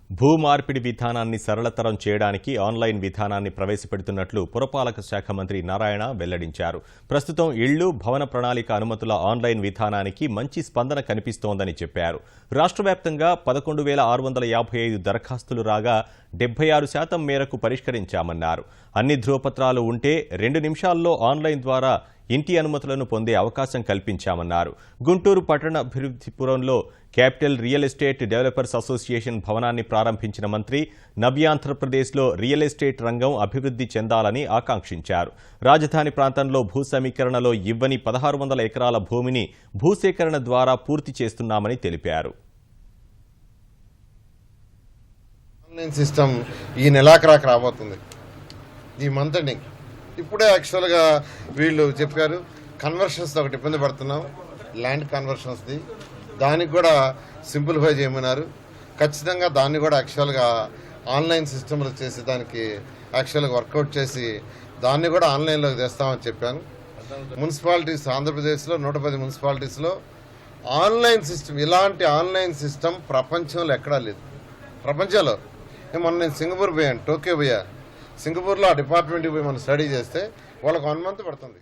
భూ మార్పిడి విధానాన్ని సరళతరం చేయడానికి ఆన్లైన్ విధానాన్ని ప్రవేశపెడుతున్నట్లు పురపాలక శాఖ మంత్రి నారాయణ వెల్లడించారు. ప్రస్తుతం ఇళ్లు, భవన ప్రణాళిక అనుమతుల ఆన్లైన్ విధానానికి మంచి స్పందన కనిపిస్తోందని చెప్పారు. రాష్ట్ర వ్యాప్తంగా 11,655 దరఖాస్తులు రాగా 76% మేరకు పరిష్కరించామన్నారు. అన్ని ధ్రువపత్రాలు ఉంటే 2 నిమిషాల్లో ఆన్లైన్ ద్వారా ఇంటి అనుమతులను పొందే అవకాశం కల్పించామన్నారు. గుంటూరు పట్టణాభివృద్ధిపురంలో capital real estate developers association భవనాన్ని ప్రారంభించిన మంత్రి నవ్యాంధ్రప్రదేశ్లో రియల్ ఎస్టేట్ రంగం అభివృద్ధి చెందాలని ఆకాంక్షించారు. రాజధాని ప్రాంతంలో భూ సమీకరణలో ఇవ్వని 1600 ఎకరాల భూమిని భూసేకరణ ద్వారా పూర్తి చేస్తున్నామని తెలిపారు. ఆన్లైన్ సిస్టమ్ ఈ నెలాఖరాకు రాబోతుంది. ఈ మంత్ ఎండింగ్. ఇప్పుడే యాక్చువల్గా వీళ్ళు చెప్పారు కన్వర్షన్స్ ఒకటి ఇబ్బంది పడుతున్నాం, ల్యాండ్ కన్వర్షన్స్ది, దానికి కూడా సింప్లిఫై చేయమన్నారు. ఖచ్చితంగా దాన్ని కూడా యాక్చువల్గా ఆన్లైన్ సిస్టంలో చేసి దానికి యాక్చువల్గా వర్కౌట్ చేసి దాన్ని కూడా ఆన్లైన్లోకి తెస్తామని చెప్పాను. మున్సిపాలిటీస్ ఆంధ్రప్రదేశ్లో 110 మున్సిపాలిటీస్లో ఆన్లైన్ సిస్టమ్, ఇలాంటి ఆన్లైన్ సిస్టమ్ ప్రపంచంలో ఎక్కడా లేదు. ప్రపంచంలో మొన్న నేను సింగపూర్ పోయాను, టోక్యో పోయా. సింగపూర్లో ఆ డిపార్ట్మెంట్కి పోయి మనం స్టడీ చేస్తే వాళ్ళకు 1 మంత్ పడుతుంది.